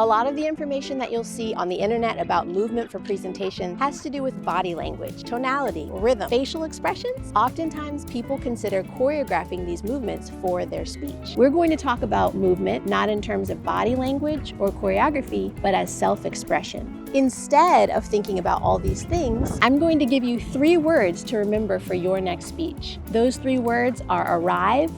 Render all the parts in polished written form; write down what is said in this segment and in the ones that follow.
A lot of the information that you'll see on the internet about movement for presentation has to do with body language, tonality, rhythm, facial expressions. Oftentimes, people consider choreographing these movements for their speech. We're going to talk about movement not in terms of body language or choreography, but as self-expression. Instead of thinking about all these things, I'm going to give you 3 words to remember for your next speech. Those 3 words are arrive,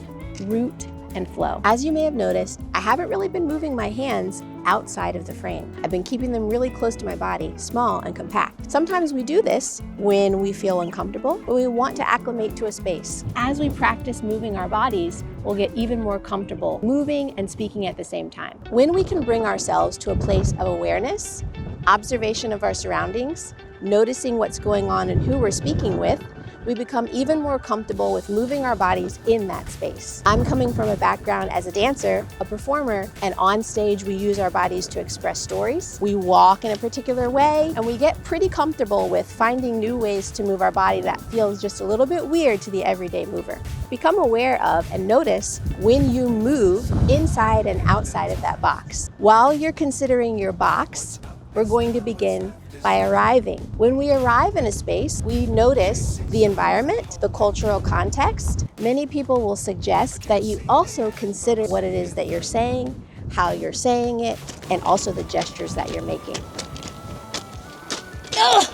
root, and flow. As you may have noticed, I haven't really been moving my hands outside of the frame. I've been keeping them really close to my body, small and compact. Sometimes we do this when we feel uncomfortable, but we want to acclimate to a space. As we practice moving our bodies, we'll get even more comfortable moving and speaking at the same time. When we can bring ourselves to a place of awareness, observation of our surroundings, noticing what's going on and who we're speaking with, we become even more comfortable with moving our bodies in that space. I'm coming from a background as a dancer, a performer, and on stage we use our bodies to express stories. We walk in a particular way, and we get pretty comfortable with finding new ways to move our body that feels just a little bit weird to the everyday mover. Become aware of and notice when you move inside and outside of that box. While you're considering your box, we're going to begin by arriving. When we arrive in a space, we notice the environment, the cultural context. Many people will suggest that you also consider what it is that you're saying, how you're saying it, and also the gestures that you're making.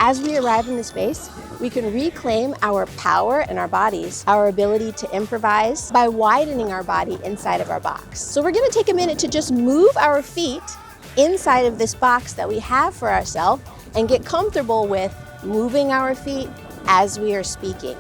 As we arrive in the space, we can reclaim our power in our bodies, our ability to improvise by widening our body inside of our box. So we're gonna take a minute to just move our feet inside of this box that we have for ourselves and get comfortable with moving our feet as we are speaking.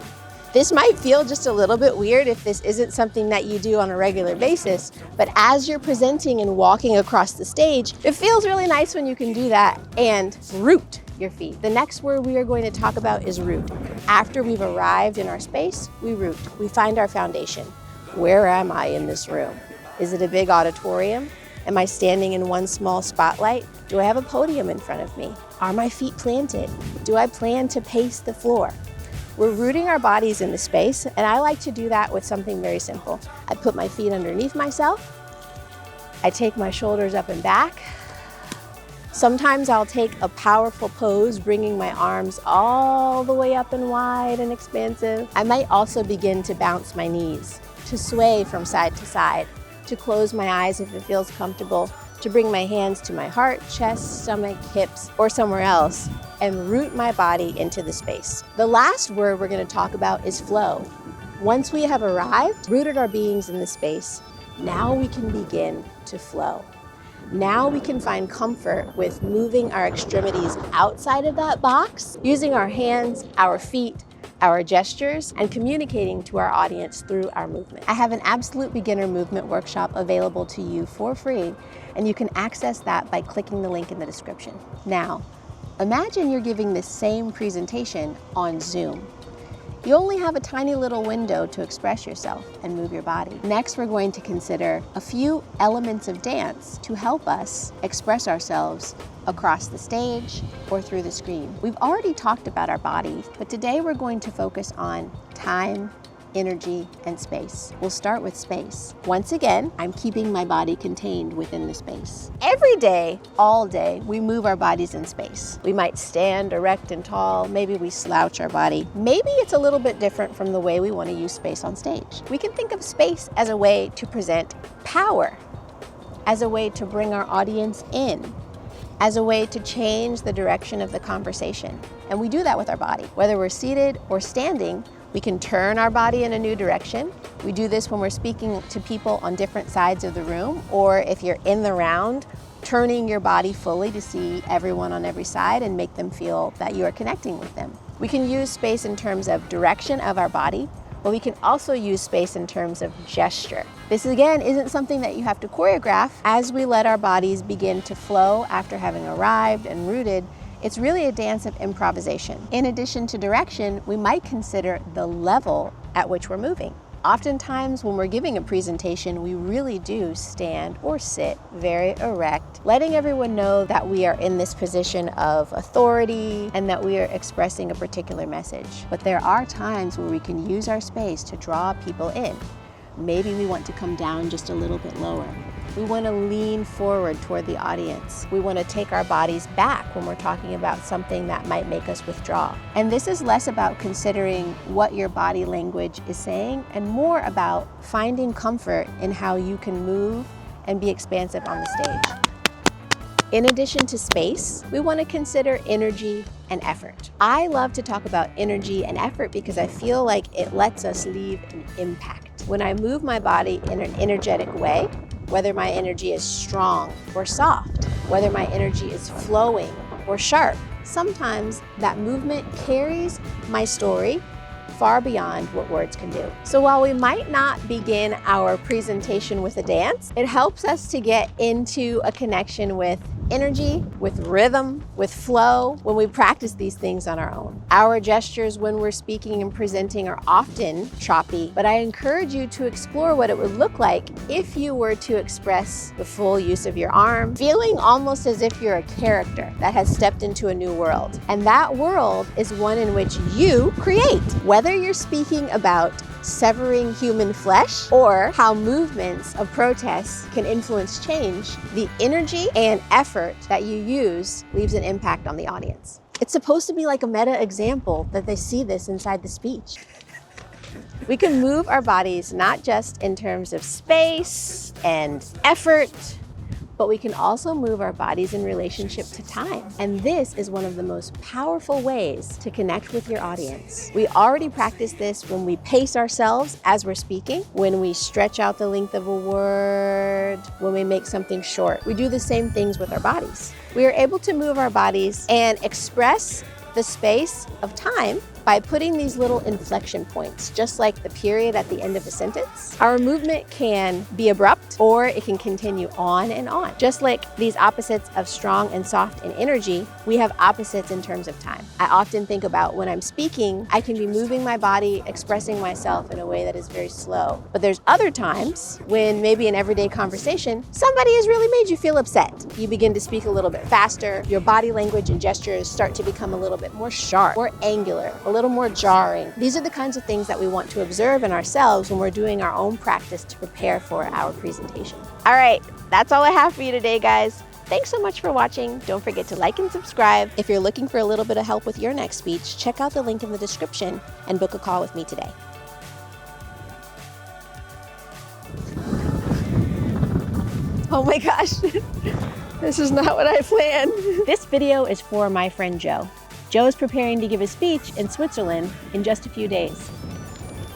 This might feel just a little bit weird if this isn't something that you do on a regular basis, but as you're presenting and walking across the stage, it feels really nice when you can do that and root your feet. The next word we are going to talk about is root. After we've arrived in our space, we root. We find our foundation. Where am I in this room? Is it a big auditorium? Am I standing in one small spotlight? Do I have a podium in front of me? Are my feet planted? Do I plan to pace the floor? We're rooting our bodies in the space, and I like to do that with something very simple. I put my feet underneath myself. I take my shoulders up and back. Sometimes I'll take a powerful pose, bringing my arms all the way up and wide and expansive. I might also begin to bounce my knees, to sway from side to side, to close my eyes if it feels comfortable, to bring my hands to my heart, chest, stomach, hips, or somewhere else, and root my body into the space. The last word we're going to talk about is flow. Once we have arrived, rooted our beings in the space, now we can begin to flow. Now we can find comfort with moving our extremities outside of that box, using our hands, our feet, our gestures, and communicating to our audience through our movement. I have an absolute beginner movement workshop available to you for free, and you can access that by clicking the link in the description. Now, imagine you're giving this same presentation on Zoom. You only have a tiny little window to express yourself and move your body. Next, we're going to consider a few elements of dance to help us express ourselves across the stage or through the screen. We've already talked about our bodies, but today we're going to focus on time, energy, and space. We'll start with space. Once again, I'm keeping my body contained within the space. Every day, all day, we move our bodies in space. We might stand erect and tall, maybe we slouch our body. Maybe it's a little bit different from the way we want to use space on stage. We can think of space as a way to present power, as a way to bring our audience in, as a way to change the direction of the conversation. And we do that with our body. Whether we're seated or standing, we can turn our body in a new direction. We do this when we're speaking to people on different sides of the room, or if you're in the round, turning your body fully to see everyone on every side and make them feel that you are connecting with them. We can use space in terms of direction of our body, but we can also use space in terms of gesture. This again isn't something that you have to choreograph. As we let our bodies begin to flow after having arrived and rooted, it's really a dance of improvisation. In addition to direction, we might consider the level at which we're moving. Oftentimes when we're giving a presentation, we really do stand or sit very erect, letting everyone know that we are in this position of authority and that we are expressing a particular message. But there are times where we can use our space to draw people in. Maybe we want to come down just a little bit lower. We want to lean forward toward the audience. We want to take our bodies back when we're talking about something that might make us withdraw. And this is less about considering what your body language is saying and more about finding comfort in how you can move and be expansive on the stage. In addition to space, we want to consider energy and effort. I love to talk about energy and effort because I feel like it lets us leave an impact. When I move my body in an energetic way, whether my energy is strong or soft, whether my energy is flowing or sharp, sometimes that movement carries my story far beyond what words can do. So while we might not begin our presentation with a dance, it helps us to get into a connection with energy, with rhythm, with flow when we practice these things on our own. Our gestures when we're speaking and presenting are often choppy, but I encourage you to explore what it would look like if you were to express the full use of your arm, feeling almost as if you're a character that has stepped into a new world. And that world is one in which you create. Whether you're speaking about severing human flesh or how movements of protest can influence change, the energy and effort that you use leaves an impact on the audience. It's supposed to be like a meta example that they see this inside the speech. We can move our bodies not just in terms of space and effort, but we can also move our bodies in relationship to time. And this is one of the most powerful ways to connect with your audience. We already practice this when we pace ourselves as we're speaking, when we stretch out the length of a word, when we make something short. We do the same things with our bodies. We are able to move our bodies and express the space of time by putting these little inflection points, just like the period at the end of a sentence. Our movement can be abrupt or it can continue on and on. Just like these opposites of strong and soft in energy, we have opposites in terms of time. I often think about when I'm speaking, I can be moving my body, expressing myself in a way that is very slow. But there's other times when maybe in everyday conversation, somebody has really made you feel upset. You begin to speak a little bit faster. Your body language and gestures start to become a little bit more sharp, more angular, a little more jarring. These are the kinds of things that we want to observe in ourselves when we're doing our own practice to prepare for our presentation. All right, that's all I have for you today, guys. Thanks so much for watching. Don't forget to like and subscribe. If you're looking for a little bit of help with your next speech, check out the link in the description and book a call with me today. Oh my gosh, this is not what I planned. This video is for my friend Joe. Joe is preparing to give a speech in Switzerland in just a few days.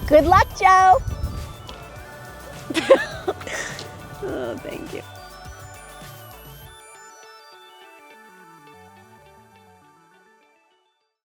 Good luck, Joe! Oh, thank you.